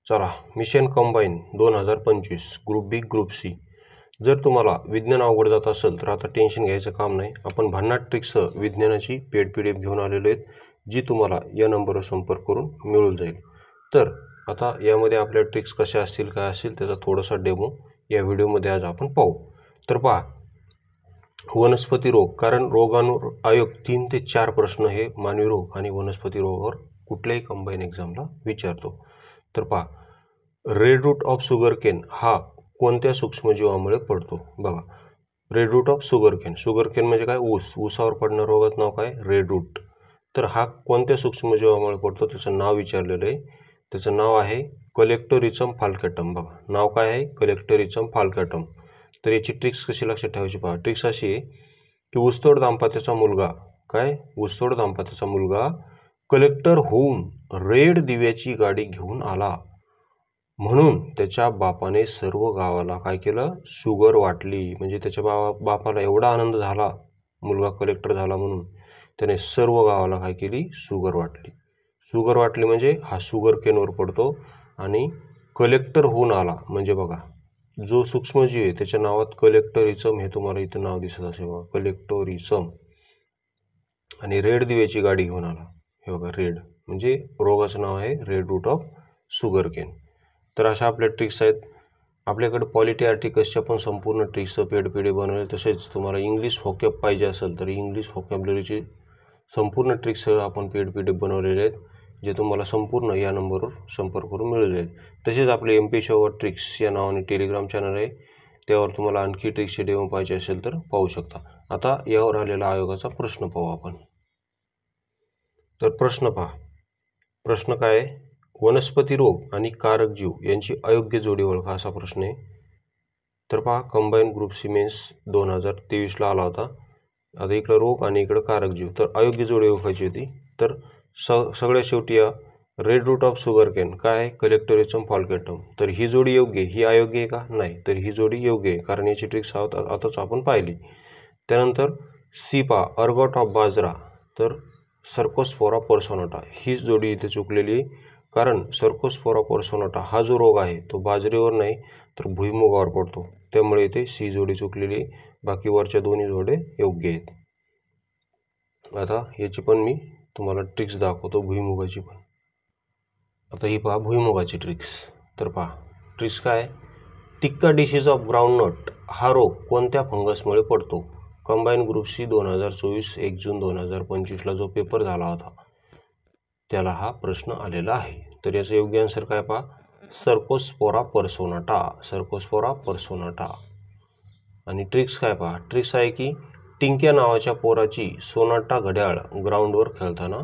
चला, mission combine 2025 group बी group C. जर तुम्हाला विज्ञान अवघड जात असेल तर आता टेन्शन घ्यायचं काम नाही. आपण भन्नाट ट्रिक्ससह विज्ञानाची पेड PDF घेऊन आलेलो आहेत, जी तुम्हाला या नंबरवर संपर्क करून मिळून जाईल. तर आता यामध्ये आपल्या ट्रिक्स कशा असतील, काय असतील त्याचा थोडासा डेमो या व्हिडिओमध्ये आज आपण पाहू. तर पहा, वनस्पती रोग, कारण रोगाणू आयोग 3 ते 4 प्रश्न हे मानवी रोग आणि वनस्पती रोगावर कुठल्याही कंबाईन एक्झामला विचारतो. तर पहा, रेड रूट ऑफ शुगरकेन हा कोणत्या सूक्ष्मजीवामुळे पडतो? बघा, red root of sugarcane, sugarcane म्हणजे काय? ऊस, ऊसावर पडणारं रोगाचं नाव काय? Red root. तर हा कोणत्या सूक्ष्मजीवामुळे पडतो त्याचं नाव विचारलेलं आहे. त्याचं नाव आहे कलेक्टोरिझम फाल्केटम. बघा, नाव काय आहे? कलेक्टोरिझम फाल्केटम. तर याची ट्रिक्स कशी लक्षात ठेवायची? पहा, ट्रिक्स अशी आहे की ऊसतोड दाम्पत्याचा मुलगा, काय? ऊसतोड दाम्पत्याचा मुलगा कलेक्टर होऊन रेड दिव्याची गाडी घेऊन आला, म्हणून त्याच्या बापाने सर्व गावाला काय केलं? शुगर वाटली. म्हणजे त्याच्या बापाला एवढा आनंद झाला मुलगा कलेक्टर झाला म्हणून, त्याने सर्व गावाला काय केली? शुगर वाटली. शुगर वाटली म्हणजे हा शुगर केनवर पडतो. आणि कलेक्टर होऊन आला म्हणजे बघा, जो सूक्ष्मजीव आहे त्याच्या नावात कलेक्टोरिझम हे तुम्हाला इथं नाव दिसत असेल बघा, कलेक्टोरिझम. आणि रेड दिव्याची गाडी घेऊन आला, हे बघा रेड, म्हणजे रोगाचं नाव आहे रेड रूट ऑफ शुगरकेन. तर अशा आपल्या ट्रिक्स आहेत. आपल्याकडे पॉलिटी आर्टिकल्सच्या पण संपूर्ण ट्रिक्स पेड PDF बनवले. तसेच तुम्हाला इंग्लिश व्होकॅब पाहिजे असेल तर इंग्लिश व्होकॅब्युलरीची संपूर्ण ट्रिक्स आपण पेड PDF बनवलेले आहेत, जे तुम्हाला संपूर्ण या नंबरवर संपर्क करून मिळेल. तसेच आपले MPSC ओवर ट्रिक्स या नावाने टेलिग्राम चॅनल आहे, त्यावर तुम्हाला आणखी ट्रिक्सचे डेमो पाहिजे असेल तर पाहू शकता. आता यावर आलेला आयोगाचा प्रश्न पाहू आपण. तर प्रश्न पहा, प्रश्न काय आहे? वनस्पती रोग आणि कारक जीव यांची अयोग्य जोडी ओळखा, असा प्रश्न आहे. तर पहा, कंबाईन ग्रुप सी मेन्स 2023ला आला होता. आता इकडं रोग आणि इकडं कारक जीव, तर अयोग्य जोडी ओळखायची होती. तर सगळ्यात शेवटी या रेड रूट ऑफ शुगरकेन काय आहे? कलेक्टोरिझम फाल्केटम. तर ही जोडी योग्य आहे, ही अयोग्य आहे का? नाही, तर ही जोडी योग्य आहे, कारण याची ट्रिक्स आताच आपण पाहिली. त्यानंतर सी पहा, अर्गॉट ऑफ बाजरा, तर सर्कोस्पोरा पर्सोनाटा, ही जोडी इथे चुकलेली आहे. कारण सर्कोस्पोरा पर्सोनाटा हा जो रोग आहे तो बाजरीवर नाही तर भुईमुगावर पडतो, त्यामुळे इथे सी जोडी चुकलेली आहे. बाकी वरच्या दोन्ही जोडे योग्य आहेत. आता याची पण मी तुम्हाला ट्रिक्स दाखवतो, भुईमुगाची पण. आता ही पहा भुईमुगाची ट्रिक्स. तर पहा, ट्रिक्स काय? टिक्का डिसीज ऑफ ग्राउंडनट हा रोग कोणत्या फंगसमुळे पडतो? कंबाईन ग्रुप सी 2024 1 जून 2025ला जो पेपर झाला होता त्याला हा प्रश्न आलेला आहे. तर याचं योग्य आन्सर काय? पहा, सर्कोस्पोरा पर्सोनाटा, सर्कोस्पोरा पर्सोनाटा. आणि ट्रिक्स काय? पहा, ट्रिक्स आहे की टिंक्या नावाच्या पोराची सोनाटा घड्याळ ग्राउंडवर खेळताना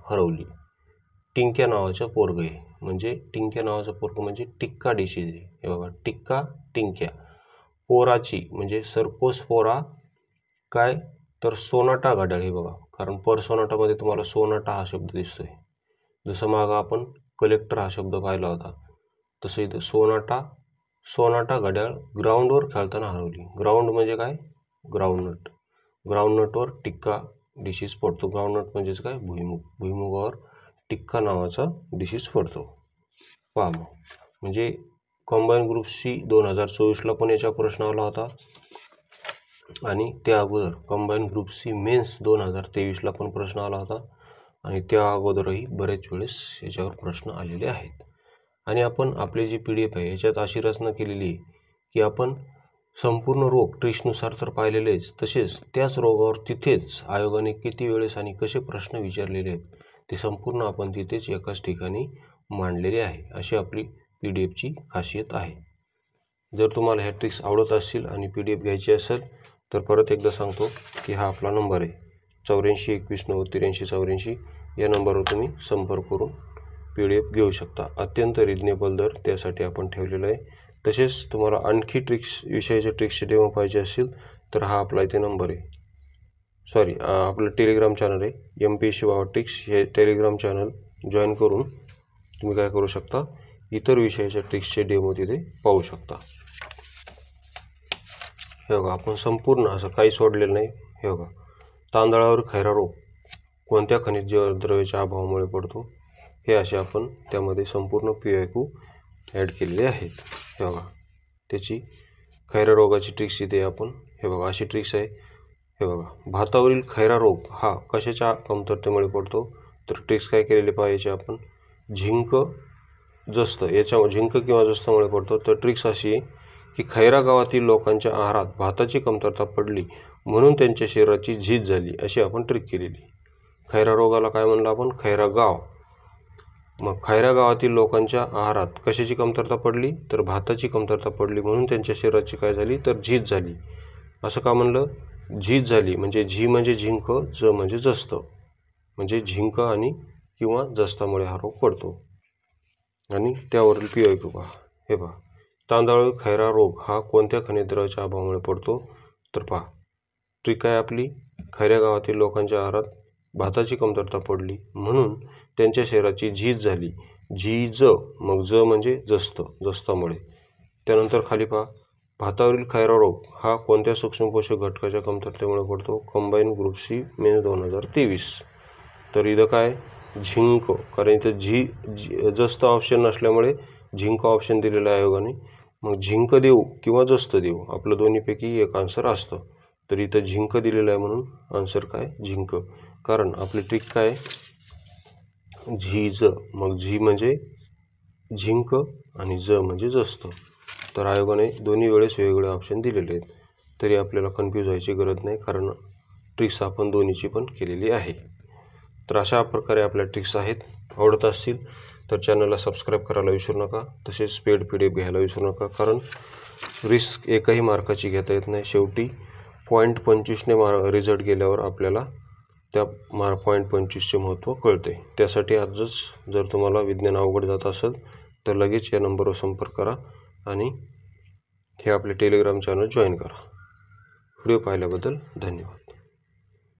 हरवली. टिंक्या नावाचं पोरग आहे, म्हणजे टिंक्या नावाचं पोरग म्हणजे टिक्का डिसीज आहे. हे बघा, टिक्का टिंक्या, पोराची म्हणजे सर्कोस्पोरा काय? तर सोनाटा घड्याळ. हे बघा, कारण पर्सोनाटामध्ये तुम्हाला सोनाटा हा शब्द दिसतोय. जसं मागं आपण कलेक्टर हा शब्द पाहिला होता, तसं इथं सोनाटा घड्याळ ग्राउंडवर खेळताना हरवली. ग्राउंड म्हणजे काय? ग्राउंडनट. ग्राउंडनटवर टिक्का डिसीज पडतो. ग्राउंडनट म्हणजेच काय? भुईमुग. भुईमुगावर टिक्का नावाचा डिसीज पडतो. पहा मग, म्हणजे कंबाईन ग्रुप सी 2024ला पण याचा प्रश्न आला होता, आणि त्या अगोदर कंबाईन ग्रुप सी मेन्स 2023ला पण प्रश्न आला होता, आणि त्या अगोदरही बरेच वेळेस याच्यावर प्रश्न आलेले आहेत. आणि आपण आपली जी PDF आहे याच्यात अशी रचना केलेली आहे की आपण संपूर्ण रोग ट्रिक्सनुसार तर पाहिलेलेच, तसेच त्याच रोगावर तिथेच आयोगाने किती वेळेस आणि कसे प्रश्न विचारलेले आहेत ते संपूर्ण आपण तिथेच एकाच ठिकाणी मांडलेले आहे. अशी आपली PDFची खासियत आहे. जर तुम्हाला ह्या ट्रिक्स आवडत असतील आणि PDF घ्यायची असेल तर परत एकदा सांगतो की हा आपला नंबर आहे 84 21 90 83 84. या नंबरवर तुम्ही संपर्क करून PDF घेऊ शकता. अत्यंत रिजनेबल दर त्यासाठी आपण ठेवलेला आहे. तसेच तुम्हाला आणखी ट्रिक्स विषयाचे ट्रिक्सचे डेमो पाहिजे असतील तर हा आपला इथे नंबर आहे. आपलं टेलिग्राम चॅनल आहे MPSC ओवर ट्रिक्स. हे टेलिग्राम चॅनल जॉईन करून तुम्ही काय करू शकता? इतर विषयाच्या ट्रिक्सचे डेमो तिथे पाहू शकता. हे बघा, आपण संपूर्ण असं काही सोडलेलं नाही. हे बघा, तांदळावर खैरा रोग कोणत्या खनिज द्रव्याच्या अभावामुळे पडतो? हे असे आपण त्यामध्ये संपूर्ण PYQ ॲड केलेले आहेत. हे बघा त्याची खैरा रोगाची ट्रिक्स इथे आपण हे बघा अशी ट्रिक्स आहे. हे बघा भातावरील खैरा रोग हा कशाच्या कमतरतेमुळे पडतो, तर ट्रिक्स काय केलेले पाहिजे आपण, झिंक जस्त याच्या झिंक किंवा जस्तामुळे पडतो. तर ट्रिक्स अशी आहे की खैरा गावातील लोकांच्या आहारात भाताची कमतरता पडली म्हणून त्यांच्या शरीराची झीज झाली, अशी आपण ट्रिक केलेली. खैरा रोगाला काय म्हणलं आपण, खैरा गाव. मग खैरा गावातील लोकांच्या आहारात कशाची कमतरता पडली, तर भाताची कमतरता पडली म्हणून त्यांच्या शरीराची काय झाली, तर झीज झाली. असं का म्हणलं, झीज झाली म्हणजे झी म्हणजे झिंक, ज म्हणजे जस्त, म्हणजे झिंक आणि किंवा जस्तामुळे हा रोग पडतो. आणि त्यावरील PYQ पहा. हे पहा तांदळावरील खैरा रोग हा कोणत्या खनिज द्रव्याच्या अभावामुळे पडतो, तर पहा ट्रिक आहे आपली, खैरा गावातील लोकांच्या आहारात भाताची कमतरता पडली म्हणून त्यांच्या शरीराची झीज झाली. झीज मग ज म्हणजे जस्त, जस्तामुळे. त्यानंतर खाली पहा भातावरील खैरा रोग हा कोणत्या सूक्ष्म पोषक घटकाच्या कमतरतेमुळे पडतो, कंबाईन ग्रुप C मेन्स 2023. तर इथं काय झिंक, कारण इथं जस्त ऑप्शन नसल्यामुळे झिंक ऑप्शन दिलेलं आहे आयोगाने. मग झिंक देऊ किंवा जस्त देऊ आपलं दोन्हीपैकी एक आन्सर असतं. तर इथं झिंक दिलेलं आहे म्हणून आन्सर काय झिंक. कारण आपली ट्रिक काय झीज, मग झी म्हणजे झिंक आणि ज म्हणजे जस्त. तर आयोगाने दोन्ही वेळेस वेगवेगळे ऑप्शन दिलेले आहेत. तरी आपल्याला कन्फ्यूज व्हायची गरज नाही, कारण ट्रिक्स आपण दोन्हीची पण केलेली आहे. तर अशा प्रकारे आपल्या ट्रिक्स आहेत. आवडत असतील तर चॅनलला सबस्क्राईब करायला विसरू नका. तसेच पेड PDF घ्यायला विसरू नका, कारण रिस्क एकही मार्काची घेता येत नाही. शेवटी 0.25ने रिझल्ट गेल्यावर आपल्याला त्या .25चे महत्त्व कळते. त्यासाठी आजच जर तुम्हाला विज्ञान अवघड जात असेल तर लगेच या नंबरवर संपर्क करा आणि हे आपले टेलिग्राम चॅनल जॉईन करा. व्हिडिओ पाहिल्याबद्दल धन्यवाद.